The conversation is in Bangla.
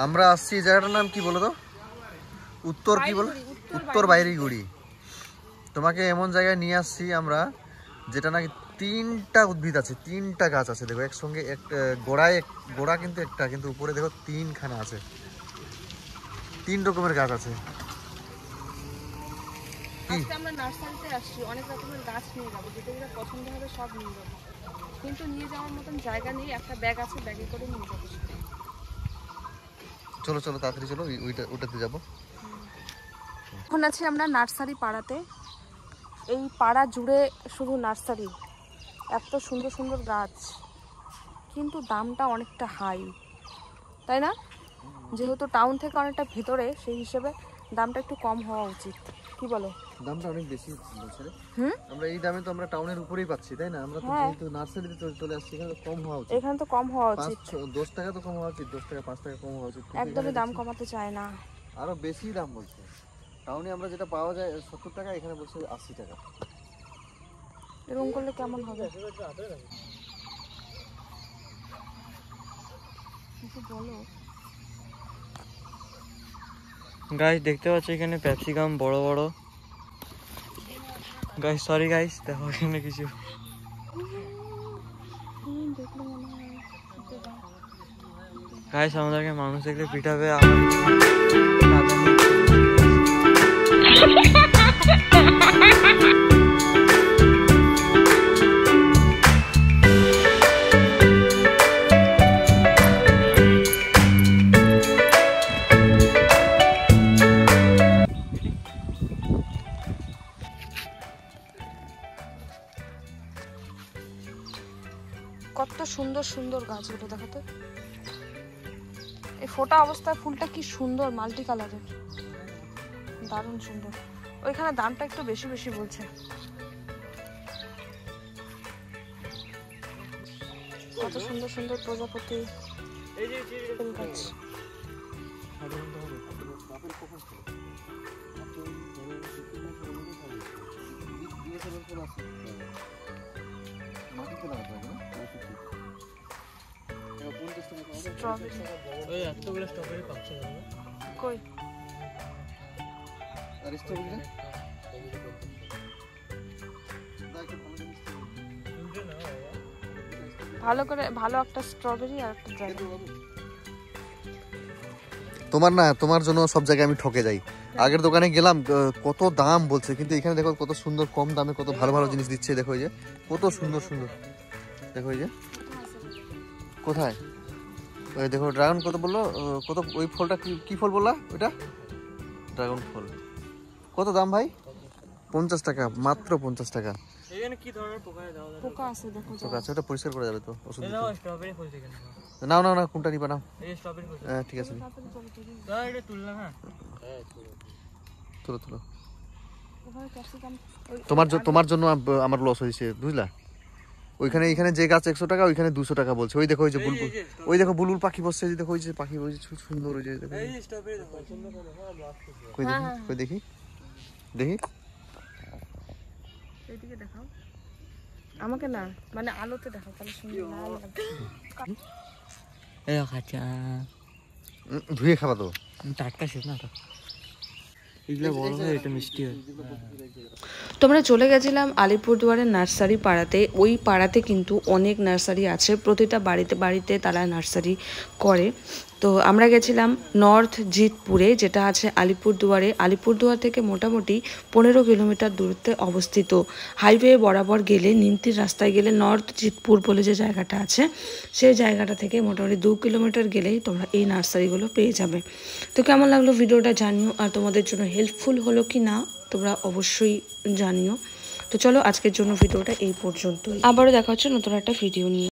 আমরা আসছি জায়গাটার নাম কি বলো তো? উত্তর কি বলো? উত্তর বাইরিগুড়ি। তোমাকে এমন জায়গায় নিয়ে আসছি আমরা যেটা নাকি 3টা উদ্ভিদ আছে, 3টা গাছ আছে। দেখো একসঙ্গে গোড়া কিন্তু একটা, কিন্তু উপরে দেখো 3খানা আছে, 3 রকমের গাছ আছে। আজকে আমরা নার্সারিতে আসছি, অনেক রকমের গাছ নিয়ে যাবো, যেটা যেটা পছন্দ হবে সব নিয়ে যাবো, কিন্তু নিয়ে যাওয়ার মতন জায়গা নেই। একটা ব্যাগ আছে, ব্যাগে করে নিয়ে যাবো। চলো চলো তাড়াতাড়ি চলো, ওটাতে যাবো। এখন আছি আমরা নার্সারি পাড়াতে। এই পাড়া জুড়ে শুধু নার্সারি, এত সুন্দর সুন্দর গাছ, কিন্তু দামটা অনেকটা হাই, তাই না? যেহেতু টাউন থেকে অনেকটা ভেতরে, সেই হিসেবে দামটা একটু কম হওয়া উচিত, কি বলো? দামটা অনেক বেশি বলছে রে। আমরা এই দামে তো আমরা টাউনের উপরেই পাচ্ছি, তাই না? আমরা তো যেহেতু নার্সারিতে চলে আসছি, এখানে তো কম হওয়া উচিত। এখানে তো কম হওয়া উচিত, 10 টাকা তো কম হওয়া উচিত, 10 টাকা 5 টাকা কম হওয়া উচিত। একদমই দাম কমাতে চায় না, আরো বেশি দাম বলছে। টাউনে আমরা যেটা পাওয়া যায় 70 টাকা, এখানে বলছে 80 টাকা। এরকম করলে কেমন হবে বলো? গাইস দেখতে পাচ্ছ এখানে ক্যাপসিকাম বড় বড়। গাইস সরি গাইস, দেখো এখানে কিছু গাইস আমাদেরকে মানুষ দেখলে পিটাবে। কত সুন্দর সুন্দর গাছগুলো দেখো তো, এই ফোটা অবস্থায় ফুলটা কি সুন্দর, মাল্টি কালারের, দারুণ সুন্দর। ওইখানে দামটা একটু বেশি বেশি বলছে। কত সুন্দর সুন্দর প্রজাপতি ফুল গাছ। কই ভালো করে, ভালো একটা স্ট্রবেরি আর একটা ড্রাগন। তোমার না, তোমার জন্য সব জায়গায় আমি ঠকে যাই। আগের দোকানে গেলাম, কত দাম বলছে, কিন্তু এখানে দেখো কত সুন্দর কম দামে কত ভালো ভালো জিনিস দিচ্ছে। দেখো এই যে কত সুন্দর সুন্দর, দেখো এই যে কোথায়, ওই দেখো ড্রাগন কত বললো, কত ওই ফলটা কি ফল বললা ওইটা? ড্রাগন ফল। কত দাম ভাই? 50 টাকা, মাত্র 50 টাকা। এখানে কি ধরনের পোকা আছে দেখো, পোকা আছে, ওটা পরিষ্কার করা যাবে তো ওষুধ দিয়ে। স্ট্রবেরি ফুল থেকে নাও নাও না, কোনটা নিবা নাও। এই স্ট্রবেরি ফুল, হ্যাঁ ঠিক আছে, দাও এটা তুলনা। হ্যাঁ তুলো তুলো। ওখানে ক্যাপসিকাম, তোমার জন্য আমার লস হয়েছে বুঝলা। ওইখানে এখানে যে গাছ 100 টাকা, ওইখানে 200 টাকা বলছে। ওই দেখো ওই যে বুলবুল, ওই দেখো বুলবুল পাখি বসছে, দেখো ওই যে পাখি, ওই যে সুন্দর, ওই যে দেখো। এই স্ট্রবেরি দেখো সুন্দর করে। কই দেখি, কই দেখি, দেখি এইদিকে দেখাও আমাকে, না মানে আলোতে দেখাও, তাহলে সুন্দর লাল লাগবে। এই আচ্ছা ধুয়ে খাবা তো, টাটকা শেষ না তো, এগুলো বড় হয় এটা মিষ্টি হয়। তোমরা চলে গেছিলাম আলিপুরদুয়ারের নার্সারি পাড়াতে। ওই পাড়াতে কিন্তু অনেক নার্সারি আছে, প্রতিটা বাড়িতে বাড়িতে তারা নার্সারি করে। তো আমরা গেছিলাম নর্থ জিতপুরে, যেটা আছে আলিপুরদুয়ারে। আলিপুরদুয়ার থেকে মোটামুটি 15 কিলোমিটার দূরত্বে অবস্থিত। হাইওয়ে বরাবর গেলে, নিমতির রাস্তায় গেলে নর্থ জিতপুর বলে যে জায়গাটা আছে, সেই জায়গাটা থেকে মোটামুটি 2 কিলোমিটার গেলেই তোমরা এই নার্সারিগুলো পেয়ে যাবে। তো কেমন লাগলো ভিডিওটা জানিও, আর তোমাদের জন্য হেল্পফুল হলো কি না তোমরা অবশ্যই জানিও। তো চলো আজকের জন্য ভিডিওটা এই পর্যন্তই, আবারও দেখা হচ্ছে নতুন একটা ভিডিও নিয়ে।